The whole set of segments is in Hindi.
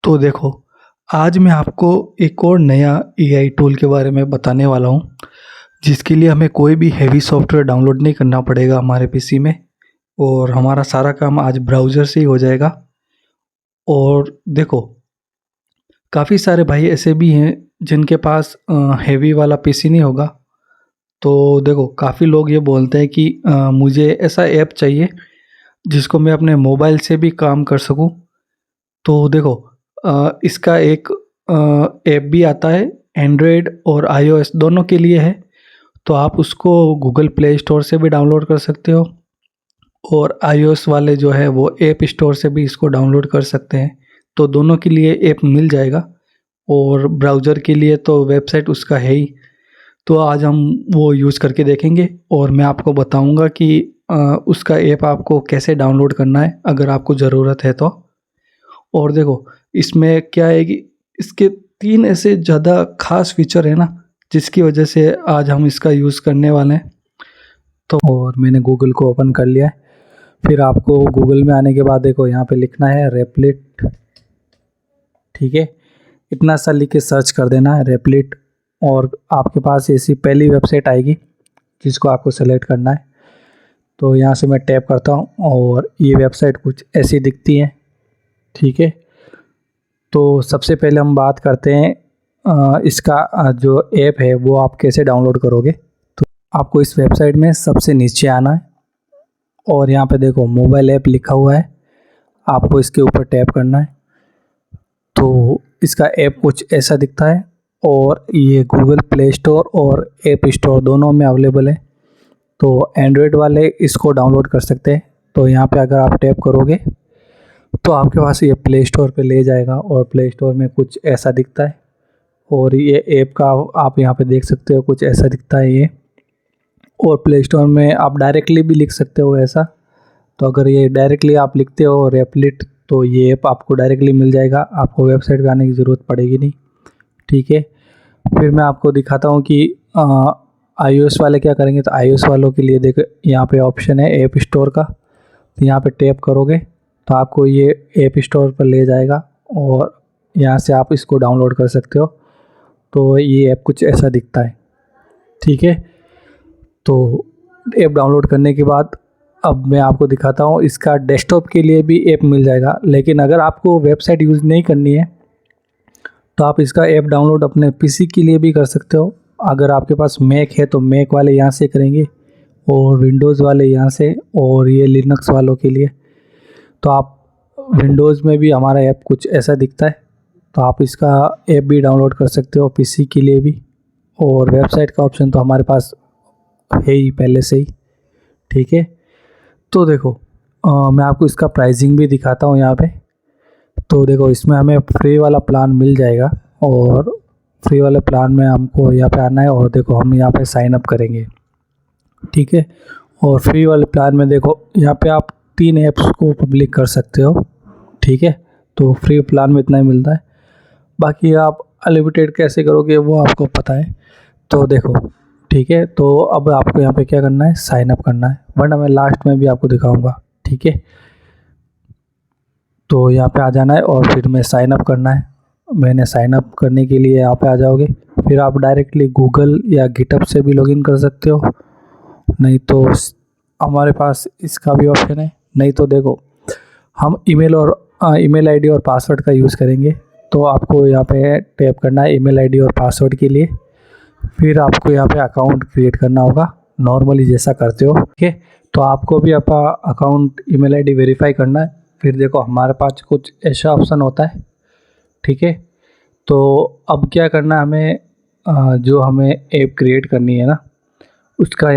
तो देखो, आज मैं आपको एक और नया एआई टूल के बारे में बताने वाला हूँ, जिसके लिए हमें कोई भी हेवी सॉफ्टवेयर डाउनलोड नहीं करना पड़ेगा हमारे पीसी में और हमारा सारा काम आज ब्राउज़र से ही हो जाएगा। और देखो, काफ़ी सारे भाई ऐसे भी हैं जिनके पास हेवी वाला पीसी नहीं होगा। तो देखो, काफ़ी लोग ये बोलते हैं कि मुझे ऐसा ऐप चाहिए जिसको मैं अपने मोबाइल से भी काम कर सकूँ। तो देखो, इसका एक ऐप भी आता है, एंड्रॉयड और आईओएस दोनों के लिए है। तो आप उसको गूगल प्ले स्टोर से भी डाउनलोड कर सकते हो और आईओएस वाले जो है वो ऐप स्टोर से भी इसको डाउनलोड कर सकते हैं। तो दोनों के लिए ऐप मिल जाएगा और ब्राउज़र के लिए तो वेबसाइट उसका है ही। तो आज हम वो यूज़ करके देखेंगे और मैं आपको बताऊंगा कि उसका ऐप आपको कैसे डाउनलोड करना है अगर आपको ज़रूरत है तो। और देखो, इसमें क्या है कि इसके 3 ऐसे ज़्यादा ख़ास फ़ीचर हैं ना, जिसकी वजह से आज हम इसका यूज़ करने वाले हैं। तो और मैंने गूगल को ओपन कर लिया है। फिर आपको गूगल में आने के बाद देखो, यहाँ पे लिखना है रेपलिट। ठीक है, इतना सा लिख के सर्च कर देना है रेपलिट और आपके पास ऐसी पहली वेबसाइट आएगी जिसको आपको सेलेक्ट करना है। तो यहाँ से मैं टैप करता हूँ और ये वेबसाइट कुछ ऐसी दिखती है। ठीक है, तो सबसे पहले हम बात करते हैं इसका जो ऐप है वो आप कैसे डाउनलोड करोगे। तो आपको इस वेबसाइट में सबसे नीचे आना है और यहाँ पे देखो मोबाइल ऐप लिखा हुआ है, आपको इसके ऊपर टैप करना है। तो इसका ऐप कुछ ऐसा दिखता है और ये गूगल प्ले स्टोर और ऐप स्टोर दोनों में अवेलेबल है। तो एंड्रॉयड वाले इसको डाउनलोड कर सकते हैं। तो यहाँ पे अगर आप टैप करोगे तो आपके पास ये प्ले स्टोर पे ले जाएगा और प्ले स्टोर में कुछ ऐसा दिखता है और ये ऐप का आप यहाँ पे देख सकते हो, कुछ ऐसा दिखता है ये। और प्ले स्टोर में आप डायरेक्टली भी लिख सकते हो ऐसा। तो अगर ये डायरेक्टली आप लिखते हो रेपलिट तो ये ऐप आपको डायरेक्टली मिल जाएगा, आपको वेबसाइट पे आने की ज़रूरत पड़ेगी नहीं। ठीक है, फिर मैं आपको दिखाता हूँ कि आईओएस वाले क्या करेंगे। तो आईओएस वालों के लिए देखो, यहाँ पे ऑप्शन है ऐप स्टोर का। तो यहाँ पे टैप करोगे तो आपको ये ऐप स्टोर पर ले जाएगा और यहाँ से आप इसको डाउनलोड कर सकते हो। तो ये ऐप कुछ ऐसा दिखता है। ठीक है, तो ऐप डाउनलोड करने के बाद अब मैं आपको दिखाता हूँ, इसका डेस्कटॉप के लिए भी ऐप मिल जाएगा। लेकिन अगर आपको वेबसाइट यूज़ नहीं करनी है तो आप इसका ऐप डाउनलोड अपने पीसी के लिए भी कर सकते हो। अगर आपके पास मैक है तो मैक वाले यहाँ से करेंगे और विंडोज़ वाले यहाँ से, और ये लिनक्स वालों के लिए तो आप विंडोज़ में भी हमारा ऐप कुछ ऐसा दिखता है। तो आप इसका ऐप भी डाउनलोड कर सकते हो पीसी के लिए भी। और वेबसाइट का ऑप्शन तो हमारे पास है ही पहले से ही। ठीक है, तो देखो मैं आपको इसका प्राइसिंग भी दिखाता हूँ यहाँ पे। तो देखो, इसमें हमें फ्री वाला प्लान मिल जाएगा और फ्री वाले प्लान में हमको यहाँ पे आना है और देखो हम यहाँ पे साइन अप करेंगे। ठीक है, और फ्री वाले प्लान में देखो यहाँ पे आप 3 ऐप्स को पब्लिक कर सकते हो। ठीक है, तो फ्री प्लान में इतना ही मिलता है, बाकी आप अनलिमिटेड कैसे करोगे वो आपको पता है। तो देखो, ठीक है, तो अब आपको यहाँ पे क्या करना है, साइन अप करना है, वरना मैं लास्ट में भी आपको दिखाऊंगा। ठीक है, तो यहाँ पे आ जाना है और फिर मैं साइन अप करना है। मैंने साइन अप करने के लिए यहाँ पे आ जाओगे। फिर आप डायरेक्टली गूगल या गिटहब से भी लॉगिन कर सकते हो, नहीं तो हमारे पास इसका भी ऑप्शन है। नहीं तो देखो, हम ईमेल आईडी और पासवर्ड का यूज़ करेंगे। तो आपको यहाँ पे टैप करना है ईमेल आईडी और पासवर्ड के लिए। फिर आपको यहाँ पे अकाउंट क्रिएट करना होगा, नॉर्मली जैसा करते हो। ठीक है, तो आपको भी अपना अकाउंट ईमेल आईडी वेरीफाई करना है। फिर देखो हमारे पास कुछ ऐसा ऑप्शन होता है। ठीक है, तो अब क्या करना है हमें, जो हमें ऐप क्रिएट करनी है ना, उसका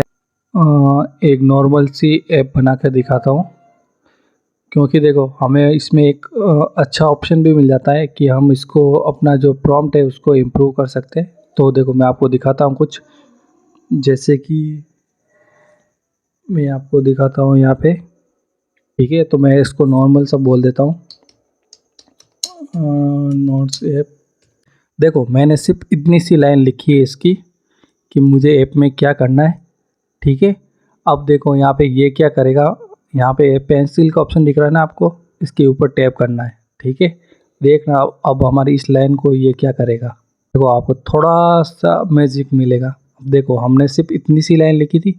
एक नॉर्मल सी ऐप बना कर दिखाता हूँ। क्योंकि देखो हमें इसमें एक अच्छा ऑप्शन भी मिल जाता है कि हम इसको अपना जो प्रॉम्प्ट है उसको इम्प्रूव कर सकते हैं। तो देखो मैं आपको दिखाता हूँ कुछ, जैसे कि मैं आपको दिखाता हूँ यहाँ पे। ठीक है, तो मैं इसको नॉर्मल सा बोल देता हूँ, नोट्स ऐप। देखो मैंने सिर्फ इतनी सी लाइन लिखी है इसकी कि मुझे ऐप में क्या करना है। ठीक है, अब देखो यहाँ पे ये क्या करेगा, यहाँ पे पेंसिल का ऑप्शन दिख रहा है ना आपको, इसके ऊपर टैप करना है। ठीक है, देखना अब हमारी इस लाइन को ये क्या करेगा। देखो आपको थोड़ा सा मैजिक मिलेगा। अब देखो हमने सिर्फ इतनी सी लाइन लिखी थी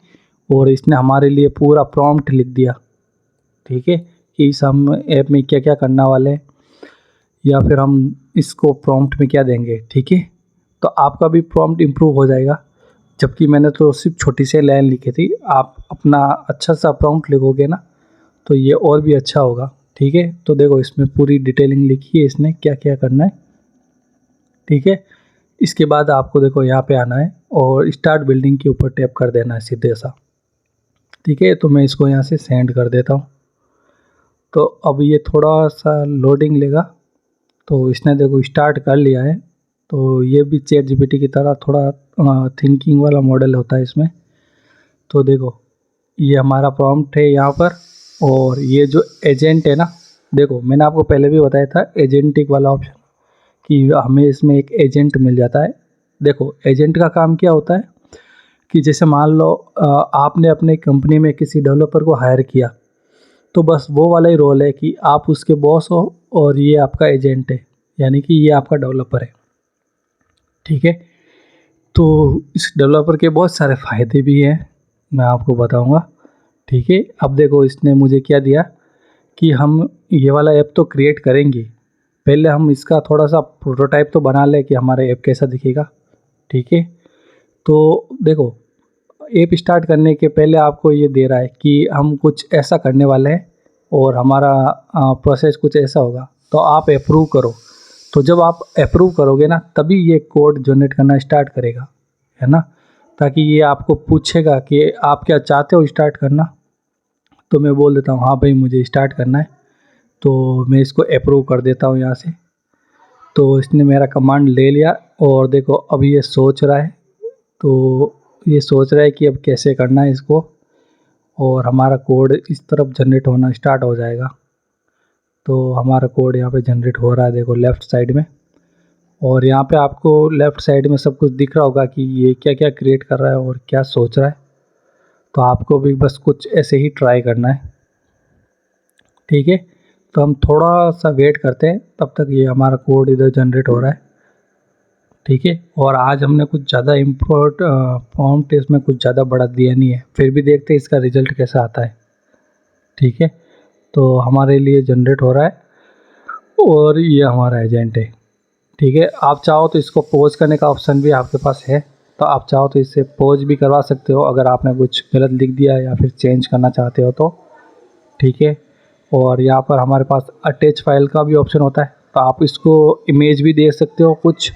और इसने हमारे लिए पूरा प्रॉम्प्ट लिख दिया। ठीक है, कि इस हम ऐप में क्या क्या करना वाले हैं या फिर हम इसको प्रॉम्प्ट में क्या देंगे। ठीक है, तो आपका भी प्रॉम्प्ट इम्प्रूव हो जाएगा। जबकि मैंने तो सिर्फ छोटी सी लाइन लिखी थी, आप अपना अच्छा सा प्रॉम्प्ट लिखोगे ना तो ये और भी अच्छा होगा। ठीक है, तो देखो इसमें पूरी डिटेलिंग लिखी है इसने क्या क्या करना है। ठीक है, इसके बाद आपको देखो यहाँ पे आना है और स्टार्ट बिल्डिंग के ऊपर टैप कर देना है सीधे सा। ठीक है, तो मैं इसको यहाँ से सेंड कर देता हूँ। तो अब ये थोड़ा सा लोडिंग लेगा। तो इसने देखो स्टार्ट कर लिया है। तो ये भी चैट जीपीटी की तरह थोड़ा थिंकिंग वाला मॉडल होता है इसमें। तो देखो ये हमारा प्रॉम्प्ट है यहाँ पर, और ये जो एजेंट है ना, देखो मैंने आपको पहले भी बताया था एजेंटिक वाला ऑप्शन कि हमें इसमें एक एजेंट मिल जाता है। देखो एजेंट का काम क्या होता है कि जैसे मान लो आपने अपने कंपनी में किसी डेवलपर को हायर किया, तो बस वो वाला ही रोल है कि आप उसके बॉस हो और ये आपका एजेंट है, यानी कि ये आपका डेवलपर है। ठीक है, तो इस डेवलपर के बहुत सारे फ़ायदे भी हैं, मैं आपको बताऊंगा। ठीक है, अब देखो इसने मुझे क्या दिया कि हम ये वाला ऐप तो क्रिएट करेंगे, पहले हम इसका थोड़ा सा प्रोटोटाइप तो बना लें कि हमारा ऐप कैसा दिखेगा। ठीक है, तो देखो ऐप स्टार्ट करने के पहले आपको ये दे रहा है कि हम कुछ ऐसा करने वाले हैं और हमारा प्रोसेस कुछ ऐसा होगा, तो आप अप्रूव करो। तो जब आप अप्रूव करोगे ना तभी ये कोड जनरेट करना स्टार्ट करेगा, है ना, ताकि ये आपको पूछेगा कि आप क्या चाहते हो स्टार्ट करना। तो मैं बोल देता हूँ हाँ भाई मुझे स्टार्ट करना है, तो मैं इसको अप्रूव कर देता हूँ यहाँ से। तो इसने मेरा कमांड ले लिया और देखो अब ये सोच रहा है। तो ये सोच रहा है कि अब कैसे करना है इसको, और हमारा कोड इस तरफ जनरेट होना स्टार्ट हो जाएगा। तो हमारा कोड यहाँ पे जनरेट हो रहा है देखो लेफ़्ट साइड में, और यहाँ पे आपको लेफ़्ट साइड में सब कुछ दिख रहा होगा कि ये क्या क्या क्रिएट कर रहा है और क्या सोच रहा है। तो आपको भी बस कुछ ऐसे ही ट्राई करना है। ठीक है, तो हम थोड़ा सा वेट करते हैं, तब तक ये हमारा कोड इधर जनरेट हो रहा है। ठीक है, और आज हमने कुछ ज़्यादा इम्पोर्ट प्रॉम्प्ट इसमें कुछ ज़्यादा बढ़ा दिया नहीं है, फिर भी देखते हैं इसका रिज़ल्ट कैसा आता है। ठीक है, तो हमारे लिए जनरेट हो रहा है और ये हमारा एजेंट है। ठीक है, आप चाहो तो इसको पॉज करने का ऑप्शन भी आपके पास है, तो आप चाहो तो इससे पॉज भी करवा सकते हो अगर आपने कुछ गलत लिख दिया या फिर चेंज करना चाहते हो तो। ठीक है, और यहाँ पर हमारे पास अटैच फाइल का भी ऑप्शन होता है, तो आप इसको इमेज भी दे सकते हो कुछ,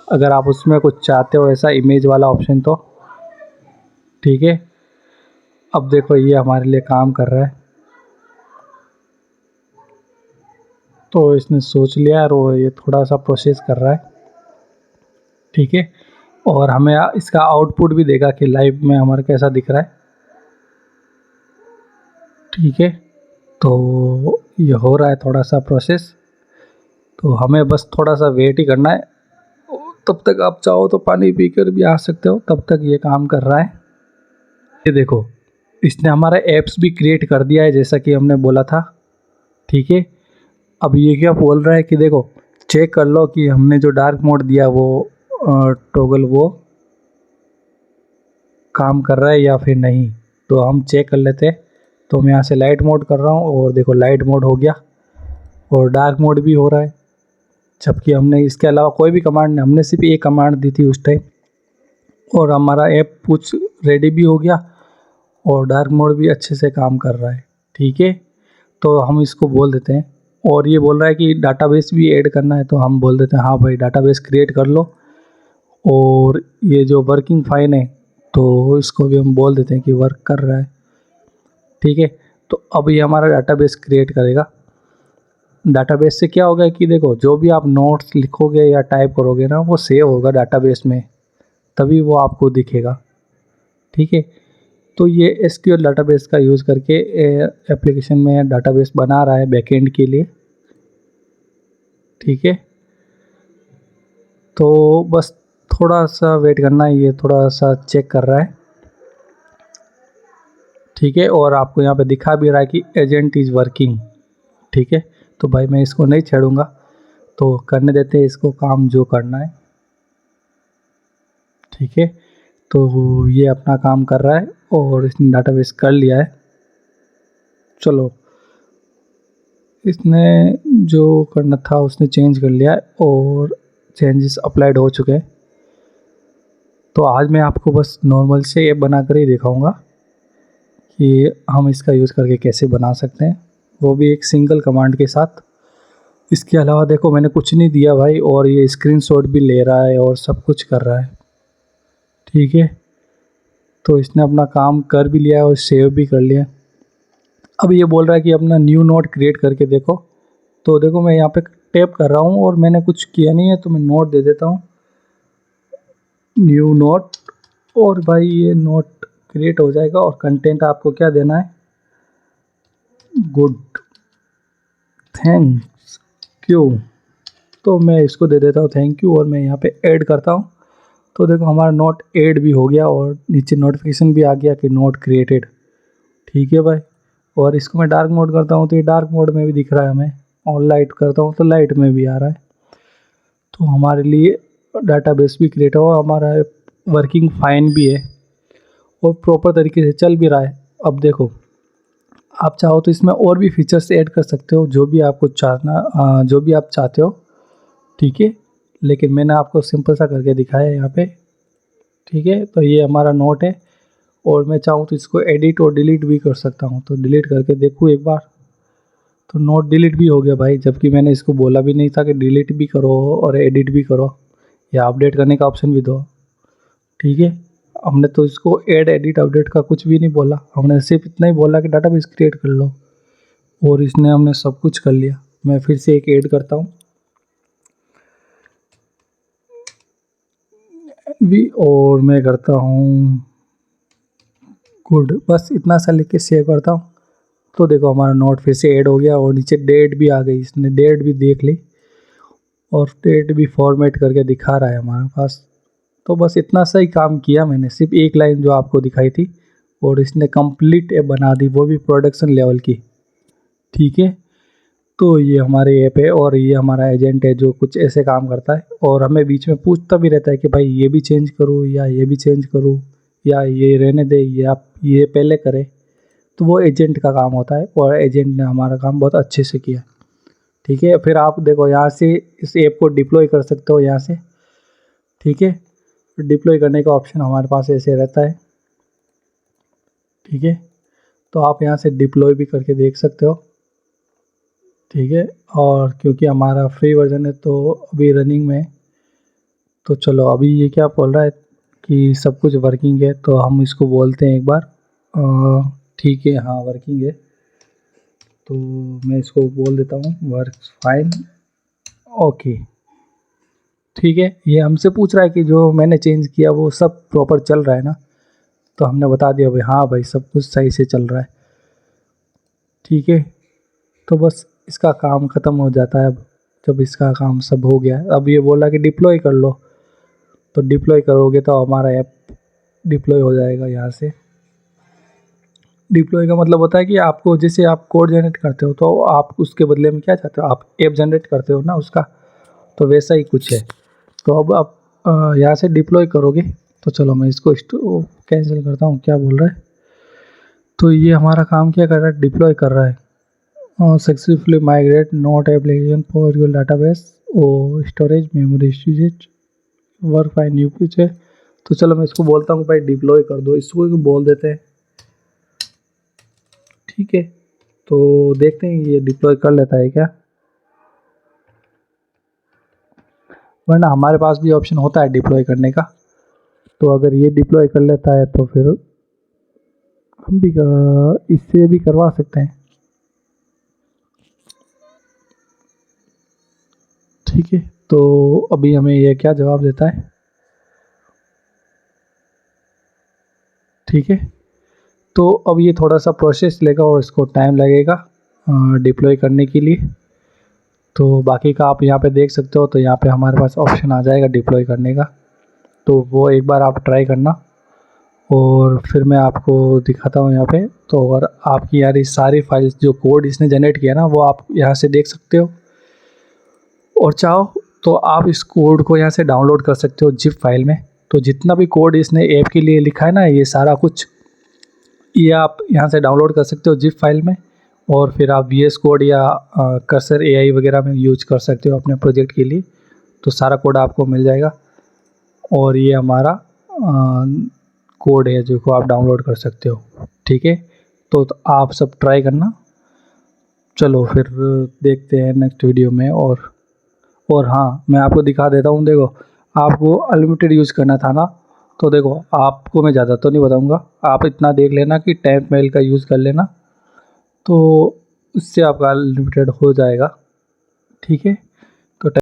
अगर आप उसमें कुछ चाहते हो ऐसा इमेज वाला ऑप्शन तो। ठीक है, अब देखो ये हमारे लिए काम कर रहा है। तो इसने सोच लिया और ये थोड़ा सा प्रोसेस कर रहा है। ठीक है, और हमें इसका आउटपुट भी देगा कि लाइव में हमारा कैसा दिख रहा है। ठीक है, तो ये हो रहा है थोड़ा सा प्रोसेस, तो हमें बस थोड़ा सा वेट ही करना है। तब तक आप चाहो तो पानी पीकर भी आ सकते हो, तब तक ये काम कर रहा है। ये देखो इसने हमारा एप्स भी क्रिएट कर दिया है जैसा कि हमने बोला था। ठीक है, अब ये क्या बोल रहा है कि देखो चेक कर लो कि हमने जो डार्क मोड दिया वो टॉगल वो काम कर रहा है या फिर नहीं। तो हम चेक कर लेते हैं। तो मैं यहाँ से लाइट मोड कर रहा हूँ और देखो लाइट मोड हो गया और डार्क मोड भी हो रहा है, जबकि हमने इसके अलावा कोई भी कमांड नहीं, हमने सिर्फ एक कमांड दी थी उस टाइम, और हमारा ऐप कुछ रेडी भी हो गया और डार्क मोड भी अच्छे से काम कर रहा है। ठीक है, तो हम इसको बोल देते हैं, और ये बोल रहा है कि डाटाबेस भी ऐड करना है, तो हम बोल देते हैं हाँ भाई डाटाबेस क्रिएट कर लो। और ये जो वर्किंग फाइन है तो इसको भी हम बोल देते हैं कि वर्क कर रहा है। ठीक है, तो अब ये हमारा डाटाबेस क्रिएट करेगा। डाटाबेस से क्या होगा कि देखो जो भी आप नोट्स लिखोगे या टाइप करोगे ना वो सेव होगा डाटाबेस में, तभी वो आपको दिखेगा। ठीक है, तो ये एसक्यूएल डाटाबेस का यूज़ करके एप्लीकेशन में डाटाबेस बना रहा है बैकएंड के लिए। ठीक है, तो बस थोड़ा सा वेट करना है, ये थोड़ा सा चेक कर रहा है। ठीक है, और आपको यहाँ पे दिखा भी रहा है कि एजेंट इज़ वर्किंग। ठीक है, तो भाई मैं इसको नहीं छेड़ूंगा, तो करने देते हैं इसको काम जो करना है। ठीक है, तो ये अपना काम कर रहा है और इसने डाटाबेस कर लिया है। चलो, इसने जो करना था उसने चेंज कर लिया है और चेंजेस अप्लाइड हो चुके हैं। तो आज मैं आपको बस नॉर्मल से ऐप बना कर ही दिखाऊंगा कि हम इसका यूज़ करके कैसे बना सकते हैं, वो भी एक सिंगल कमांड के साथ। इसके अलावा देखो मैंने कुछ नहीं दिया भाई, और ये स्क्रीनशॉट भी ले रहा है और सब कुछ कर रहा है। ठीक है, तो इसने अपना काम कर भी लिया है और सेव भी कर लिया। अब ये बोल रहा है कि अपना न्यू नोट क्रिएट करके देखो। तो देखो मैं यहाँ पे टैप कर रहा हूँ और मैंने कुछ किया नहीं है, तो मैं नोट दे देता हूँ, न्यू नोट, और भाई ये नोट क्रिएट हो जाएगा। और कंटेंट आपको क्या देना है, गुड, थैंक्स यू। तो मैं इसको दे देता हूँ थैंक यू, और मैं यहाँ पे ऐड करता हूँ। तो देखो हमारा नोट ऐड भी हो गया और नीचे नोटिफिकेशन भी आ गया कि नोट क्रिएटेड। ठीक है भाई, और इसको मैं डार्क मोड करता हूँ तो ये डार्क मोड में भी दिख रहा है हमें, और लाइट करता हूँ तो लाइट में भी आ रहा है। तो हमारे लिए डाटाबेस भी क्रिएट हुआ, हमारा वर्किंग फाइन भी है और प्रॉपर तरीके से चल भी रहा है। अब देखो, आप चाहो तो इसमें और भी फीचर्स ऐड कर सकते हो, जो भी आपको जो भी आप चाहते हो। ठीक है, लेकिन मैंने आपको सिंपल सा करके दिखाया है यहाँ पे। ठीक है, तो ये हमारा नोट है, और मैं चाहूँ तो इसको एडिट और डिलीट भी कर सकता हूँ। तो डिलीट करके देखूँ एक बार, तो नोट डिलीट भी हो गया भाई, जबकि मैंने इसको बोला भी नहीं था कि डिलीट भी करो और एडिट भी करो या अपडेट करने का ऑप्शन भी दो। ठीक है, हमने तो इसको ऐड एडिट अपडेट का कुछ भी नहीं बोला, हमने सिर्फ इतना ही बोला कि डाटाबेस क्रिएट कर लो, और इसने हमने सब कुछ कर लिया। मैं फिर से एक ऐड करता हूँ भी, और मैं करता हूँ गुड, बस इतना सा लिख के सेव करता हूँ। तो देखो हमारा नोट फिर से ऐड हो गया और नीचे डेट भी आ गई, इसने डेट भी देख ली और डेट भी फॉर्मेट करके दिखा रहा है हमारे पास। तो बस इतना सा ही काम किया मैंने, सिर्फ एक लाइन जो आपको दिखाई थी, और इसने कंप्लीट ऐप बना दी, वो भी प्रोडक्शन लेवल की। ठीक है, तो ये हमारे ऐप है और ये हमारा एजेंट है जो कुछ ऐसे काम करता है, और हमें बीच में पूछता भी रहता है कि भाई ये भी चेंज करूँ या ये भी चेंज करूँ या ये रहने दे या आप ये पहले करें। तो वो एजेंट का काम होता है, और एजेंट ने हमारा काम बहुत अच्छे से किया। ठीक है, फिर आप देखो यहाँ से इस ऐप को डिप्लॉय कर सकते हो यहाँ से। ठीक है, डिप्लॉय करने का ऑप्शन हमारे पास ऐसे रहता है। ठीक है, तो आप यहाँ से डिप्लॉय भी करके देख सकते हो। ठीक है, और क्योंकि हमारा फ्री वर्जन है तो अभी रनिंग में, तो चलो अभी ये क्या बोल रहा है कि सब कुछ वर्किंग है, तो हम इसको बोलते हैं एक बार ठीक है, हाँ वर्किंग है। तो मैं इसको बोल देता हूँ वर्क्स फाइन, ओके। ठीक है, ये हमसे पूछ रहा है कि जो मैंने चेंज किया वो सब प्रॉपर चल रहा है ना, तो हमने बता दिया भाई हाँ भाई सब कुछ सही से चल रहा है। ठीक है, तो बस इसका काम ख़त्म हो जाता है। अब जब इसका काम सब हो गया है, अब ये बोला कि डिप्लॉय कर लो, तो डिप्लॉय करोगे तो हमारा ऐप डिप्लॉय हो जाएगा यहाँ से। डिप्लॉय का मतलब होता है कि आपको, जैसे आप कोड जनरेट करते हो तो आप उसके बदले में क्या चाहते हो, आप ऐप जनरेट करते हो ना उसका, तो वैसा ही कुछ है। तो अब आप यहाँ से डिप्लॉय करोगे, तो चलो मैं इसको कैंसिल करता हूँ, क्या बोल रहा है। तो ये हमारा काम क्या कर रहा है, डिप्लॉय कर रहा है। Successfully migrate note application for your database और storage memory usage work fine new कुछ है। तो चलो मैं इसको बोलता हूँ भाई डिप्लॉय कर दो, इसको बोल देते हैं। ठीक है, तो देखते हैं ये डिप्लॉय कर लेता है क्या, वरना हमारे पास भी ऑप्शन होता है डिप्लॉय करने का। तो अगर ये डिप्लॉय कर लेता है तो फिर हम भी इससे भी करवा सकते हैं। ठीक है, तो अभी हमें ये क्या जवाब देता है। ठीक है, तो अब ये थोड़ा सा प्रोसेस लेगा और इसको टाइम लगेगा डिप्लॉय करने के लिए। तो बाकी का आप यहाँ पे देख सकते हो, तो यहाँ पे हमारे पास ऑप्शन आ जाएगा डिप्लॉय करने का, तो वो एक बार आप ट्राई करना और फिर मैं आपको दिखाता हूँ यहाँ पे। तो और आपकी यार सारी फाइल्स जो कोड इसने जनरेट किया ना, वो आप यहाँ से देख सकते हो। और चाहो तो आप इस कोड को यहाँ से डाउनलोड कर सकते हो जिप फाइल में। तो जितना भी कोड इसने ऐप के लिए लिखा है ना, ये सारा कुछ ये आप यहाँ से डाउनलोड कर सकते हो जिप फाइल में, और फिर आप VS कोड या कर्सर AI वगैरह में यूज कर सकते हो अपने प्रोजेक्ट के लिए। तो सारा कोड आपको मिल जाएगा, और ये हमारा कोड है जो को आप डाउनलोड कर सकते हो। ठीक है, तो आप सब ट्राई करना। चलो फिर देखते हैं नेक्स्ट वीडियो में। और हाँ, मैं आपको दिखा देता हूँ। देखो, आपको अनलिमिटेड यूज़ करना था ना, तो देखो आपको मैं ज़्यादा तो नहीं बताऊँगा, आप इतना देख लेना कि टैंप मेल का यूज़ कर लेना, तो इससे आपका अनलिमिटेड हो जाएगा। ठीक है।